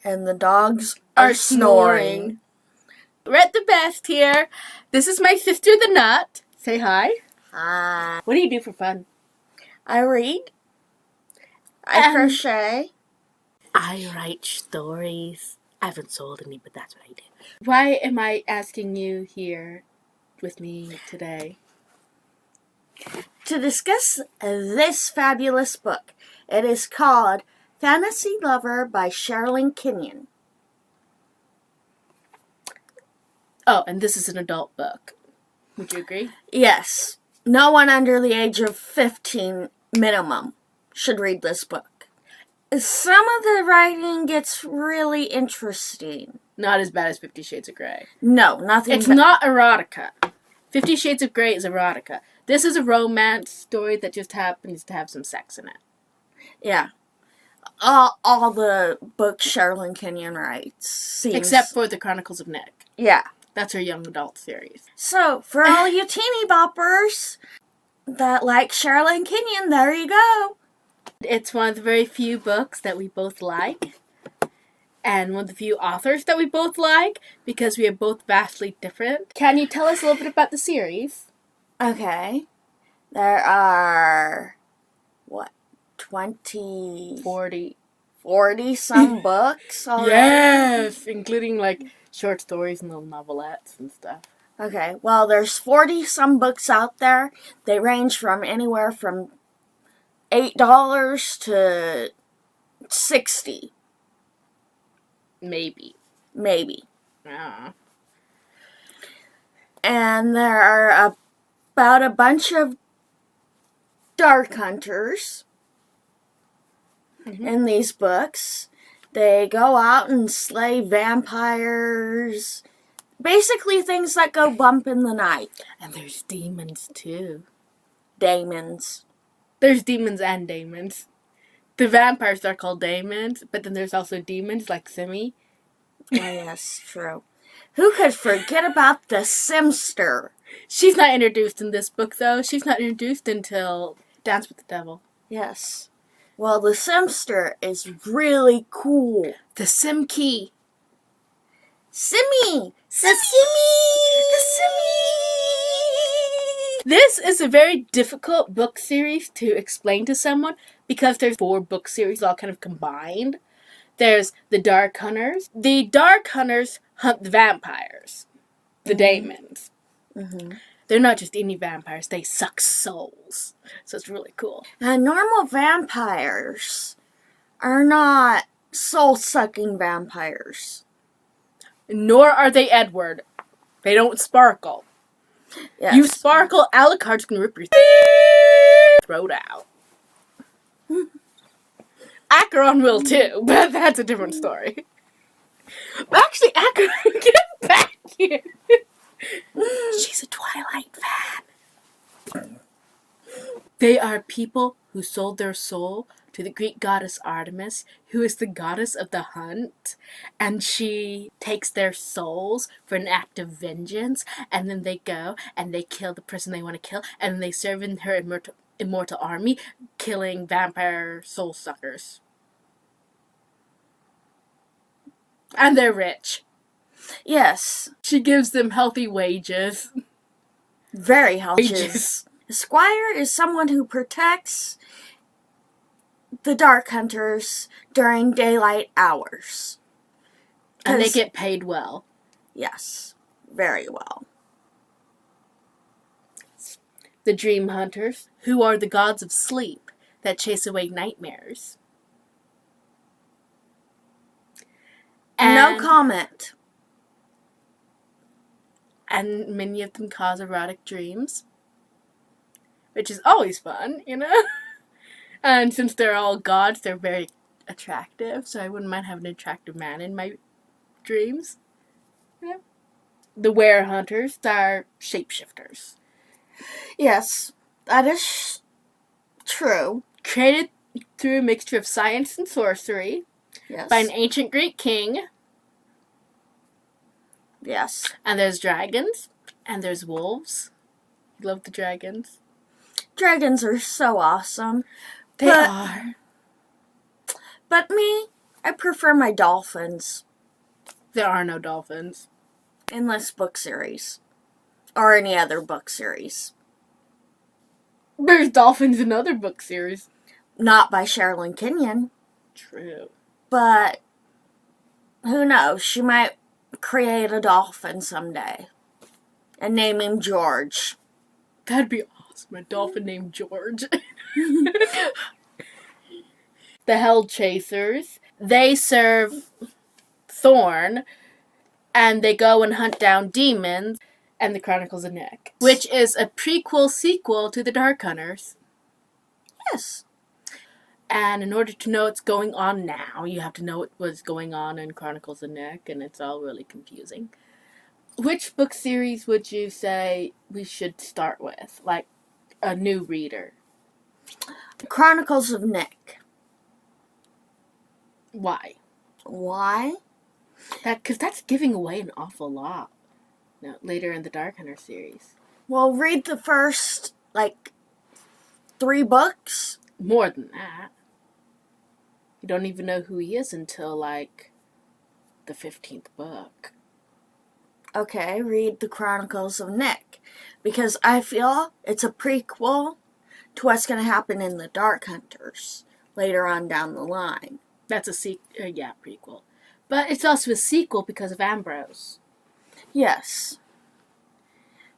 And the dogs are snoring. We're at the best here. This is my sister, the Nut. Say hi. Hi. What do you do for fun? I read. I crochet. I write stories. I haven't sold any, but that's what I do. Why am I asking you here with me today? To discuss this fabulous book. It is called Fantasy Lover by Sherrilyn Kenyon. Oh, and this is an adult book. Would you agree? Yes. No one under the age of 15 minimum should read this book. Some of the writing gets really interesting. Not as bad as 50 Shades of Grey. No, nothing. It's not erotica. 50 Shades of Grey is erotica. This is a romance story that just happens to have some sex in it. Yeah. All the books Sherrilyn Kenyon writes seems... Except for The Chronicles of Nick. Yeah. That's her young adult series. So, for all you teeny boppers that like Sherrilyn Kenyon, there you go. It's one of the very few books that we both like. And one of the few authors that we both like, because we are both vastly different. Can you tell us a little bit about the series? Okay. There are, 40 some books already? Yes! Including, short stories and little novelettes and stuff. Okay, well, there's 40 some books out there. They range from anywhere from $8 to $60. Maybe. Yeah. And there are about a bunch of dark hunters in these books. They go out and slay vampires. Basically things that go bump in the night. And there's demons, too. Daemons. There's demons and daemons. The vampires are called daemons, but then there's also demons like Simi. Oh, yes, true. Who could forget about the Simster? She's not introduced in this book, though. She's not introduced until Dance with the Devil. Yes. Well, the Simster is really cool. The Simkey. Simmy! The Simmy! This is a very difficult book series to explain to someone because there's 4 book series all kind of combined. There's the Dark Hunters. The Dark Hunters hunt the vampires. The daemons. Mm-hmm. They're not just any vampires. They suck souls. So it's really cool. Normal vampires are not soul-sucking vampires. Nor are they Edward. They don't sparkle. Yes. You sparkle, Alucard's gonna rip your throat out. Acheron will too, but that's a different story. Actually, Acheron, get back here. She's a Twilight fan. They are people who sold their soul to the Greek goddess Artemis, who is the goddess of the hunt, and she takes their souls for an act of vengeance, and then they go and they kill the person they want to kill, and then they serve in her immortal army, killing vampire soul suckers. And they're rich. Yes. She gives them healthy wages. Very healthy. A squire is someone who protects the Dark Hunters during daylight hours. And they get paid well. Yes, very well. The Dream Hunters, who are the gods of sleep that chase away nightmares. And no comment. And many of them cause erotic dreams, which is always fun, you know? And since they're all gods, they're very attractive, so I wouldn't mind having an attractive man in my dreams. Yeah. The Were Hunters are shapeshifters. Yes, that is true. Created through a mixture of science and sorcery by an ancient Greek king. Yes. And there's dragons, and there's wolves. You love the dragons. Dragons are so awesome. They are. But me, I prefer my dolphins There are no dolphins. in this book series. Or any other book series. There's dolphins in other book series. Not by Sherrilyn Kenyon. True. But who knows? She might create a dolphin someday. And name him George. That'd be awesome. A dolphin named George. The Hell Chasers. They serve Thorn, and they go and hunt down demons, and the Chronicles of Nick, which is a prequel-sequel to the Dark Hunters. Yes. And in order to know what's going on now, you have to know what was going on in Chronicles of Nick, and it's all really confusing. Which book series would you say we should start with? Like, a new reader. Chronicles of Nick. Why? Why? Because that's giving away an awful lot. No, later in the Dark Hunter series. Well, read the first, 3 books. More than that. You don't even know who he is until, the 15th book. Okay, read the Chronicles of Nick. Because I feel it's a prequel to what's going to happen in the Dark Hunters later on down the line. That's a prequel. But it's also a sequel because of Ambrose. Yes.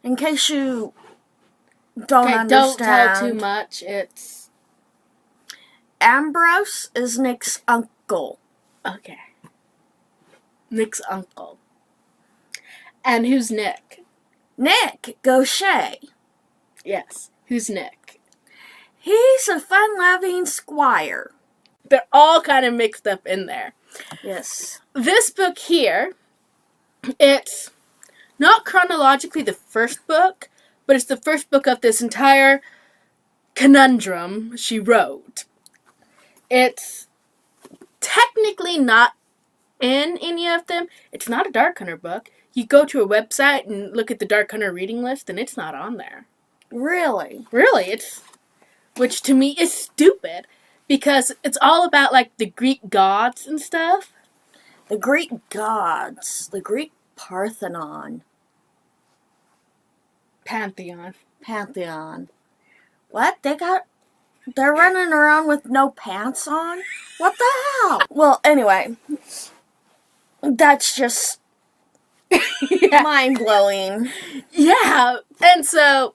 In case you don't understand. Don't tell too much. It's... Ambrose is Nick's uncle. Okay. Nick's uncle. And who's Nick? Nick Gaucher. Yes. Who's Nick? He's a fun-loving squire. They're all kind of mixed up in there. Yes. This book here, it's not chronologically the first book, but it's the first book of this entire conundrum she wrote. It's technically not in any of them. It's not a Dark Hunter book. You go to a website and look at the Dark Hunter reading list, and it's not on there. Really? Really, which to me is stupid, because it's all about, the Greek gods and stuff. The Greek gods. The Greek Parthenon. Pantheon. What? They're running around with no pants on? What the hell? Well, anyway. That's just mind-blowing. Yeah, and so,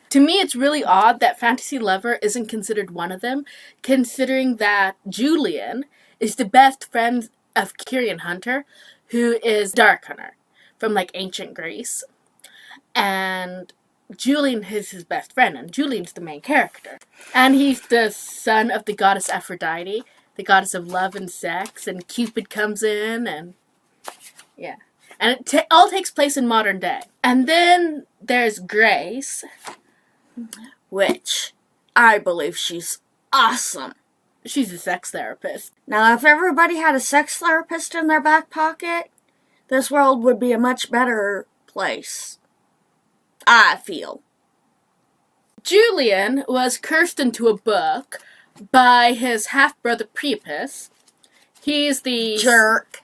to me it's really odd that Fantasy Lover isn't considered one of them, considering that Julian is the best friend of Kyrian Hunter, who is Dark Hunter from, ancient Greece. And Julian is his best friend, and Julian's the main character. And he's the son of the goddess Aphrodite, the goddess of love and sex, and Cupid comes in, and yeah. And it all takes place in modern day. And then there's Grace, which I believe she's awesome. She's a sex therapist. Now, if everybody had a sex therapist in their back pocket, this world would be a much better place. I feel. Julian was cursed into a book by his half-brother Priapus. He's the... jerk.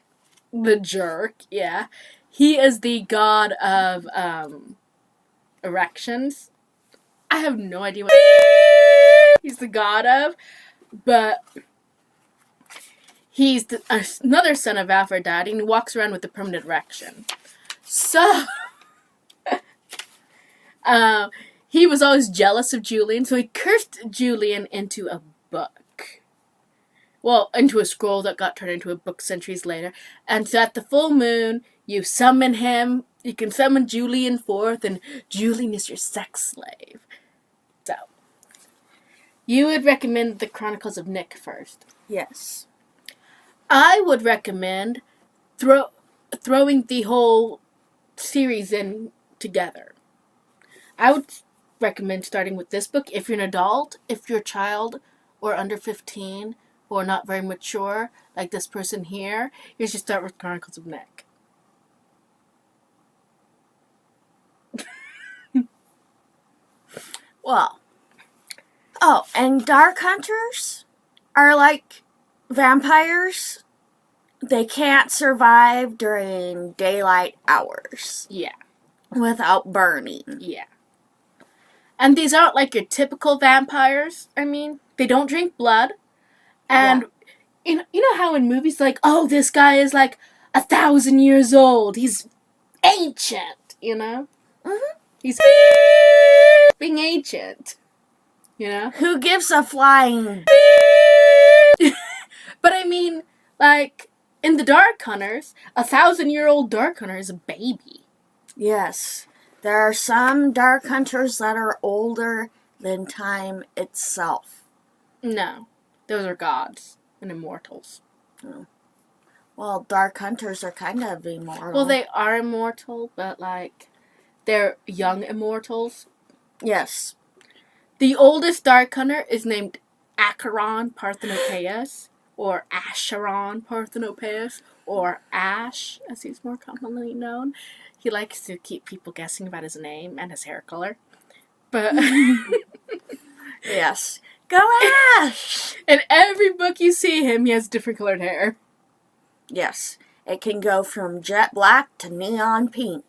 The jerk, yeah. He is the god of erections. I have no idea what he's the god of, but he's another son of Aphrodite, and he walks around with a permanent erection. So, he was always jealous of Julian, so he cursed Julian into a book. Well, into a scroll that got turned into a book centuries later. And so at the full moon, you summon him. You can summon Julian forth, and Julian is your sex slave. So, you would recommend the Chronicles of Nick first. Yes. I would recommend throwing the whole series in together. I would recommend starting with this book if you're an adult, if you're a child, or under 15, or not very mature, like this person here. You should start with Chronicles of Nick. Well. Oh, and Dark Hunters are like vampires they can't survive during daylight hours Yeah. without burning. Yeah. And these aren't like your typical vampires. I mean, they don't drink blood. And you know how in movies like, oh, this guy is like 1,000 years old. He's ancient, you know? Mm-hmm. He's being ancient, you know? Who gives a flying? But I mean, like, in the Dark Hunters, 1,000-year-old Dark Hunter is a baby. Yes. There are some dark hunters that are older than time itself. No. Those are gods and immortals. Oh. Well, dark hunters are kind of immortal. Well, they are immortal, but, like, they're young immortals. Yes. The oldest Dark Hunter is named Acheron Parthenopeus, or Acheron Parthenopeus, or Ash, as he's more commonly known. He likes to keep people guessing about his name and his hair color. But Yes. Go Ash! in every book you see him, he has different colored hair. Yes. It can go from jet black to neon pink.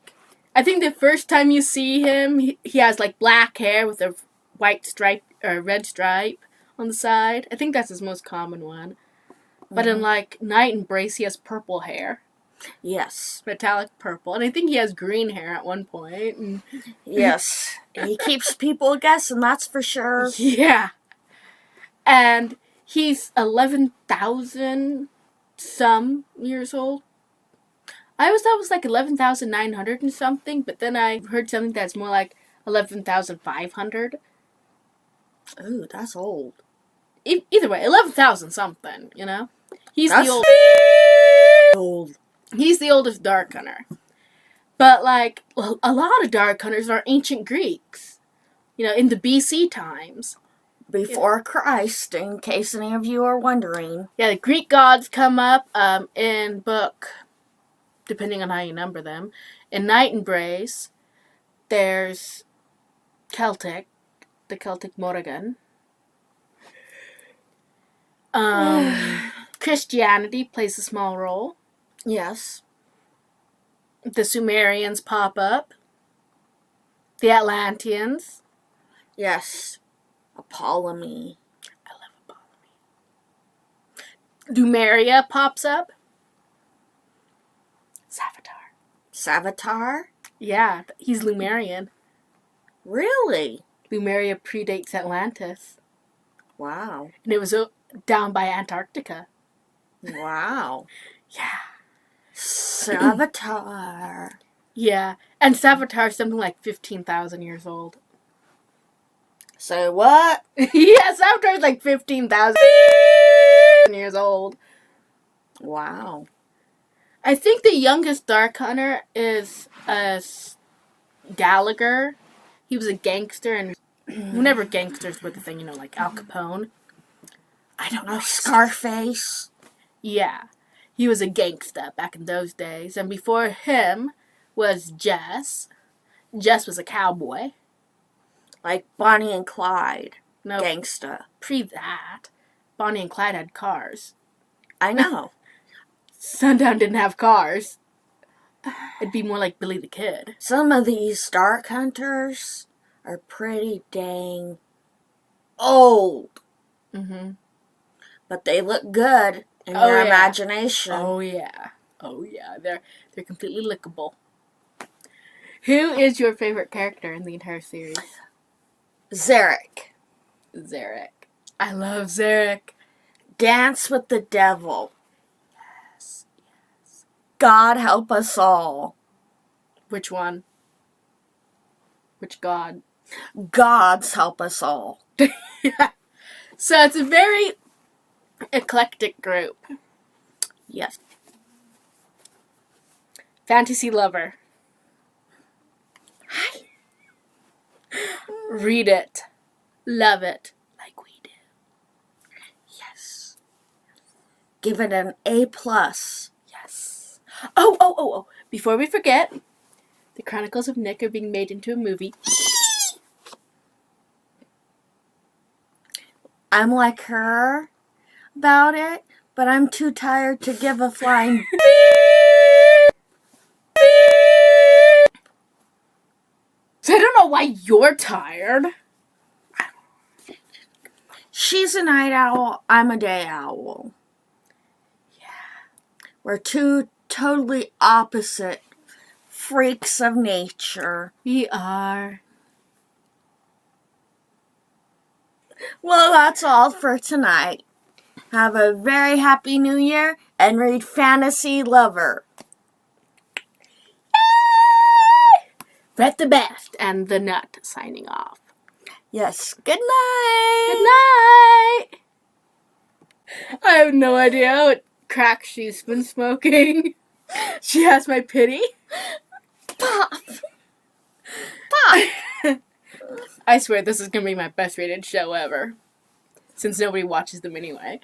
I think the first time you see him, he has like black hair with a white stripe or red stripe on the side. I think that's his most common one. But in like Night Embrace, he has purple hair. Yes. Metallic purple. And I think he has green hair at one point. And Yes. He keeps people guessing, that's for sure. yeah. And he's 11,000 some years old. I always thought it was like 11,900 and something, but then I heard something that's more like 11,500. Ooh, that's old. Either way, 11,000 something, you know? He's That's the old. He's the oldest Dark Hunter. But, like, a lot of Dark Hunters are ancient Greeks. You know, in the BC times. Before Christ, in case any of you are wondering. Yeah, the Greek gods come up in book, depending on how you number them. In Night Embrace, there's the Celtic Morrigan. Christianity plays a small role. Yes. The Sumerians pop up. The Atlanteans. Yes. Apollomy. I love Apollomy. Dumeria pops up. Savitar? Yeah, he's Lumerian. Really? Lumeria predates Atlantis. Wow. And it was down by Antarctica. Wow. Yeah. Savitar. Yeah. And Savitar's something like 15,000 years old. Say what? Yeah, Savitar's like 15,000 years old. Wow. I think the youngest Dark Hunter is Gallagher. He was a gangster, and whenever gangsters were the thing, you know, like Al Capone. I don't know, Scarface? Yeah. He was a gangster back in those days. And before him was Jess. Jess was a cowboy. Like Bonnie and Clyde. No, Gangsta. pre that, Bonnie and Clyde had cars. I know. Sundown didn't have cars. It'd be more like Billy the Kid. Some of these Dark Hunters are pretty dang old. Mm-hmm. But they look good in Oh, your yeah. imagination. Oh yeah. Oh yeah. They're completely lickable. Who is your favorite character in the entire series? Zarek. Zarek. I love Zarek. Dance with the Devil. Yes. God help us all. Which one? Which god? Gods help us all. Yeah. So it's a very eclectic group. Yes. Fantasy lover. Hi. Read it. Love it. Like we do. Yes. Give it an A+. Yes. Oh. Before we forget, the Chronicles of Nick are being made into a movie. I'm like her about it, but I'm too tired to give a flying. So I don't know why you're tired. She's a night owl, I'm a day owl. Yeah. We're two totally opposite freaks of nature. We are. Well, that's all for tonight. Have a very happy new year and read Fantasy Lover. Brett the Best and the Nut signing off. Yes, good night. Good night. I have no idea what crack she's been smoking. She has my pity. Pop. Pop. I swear this is going to be my best rated show ever. Since nobody watches them anyway.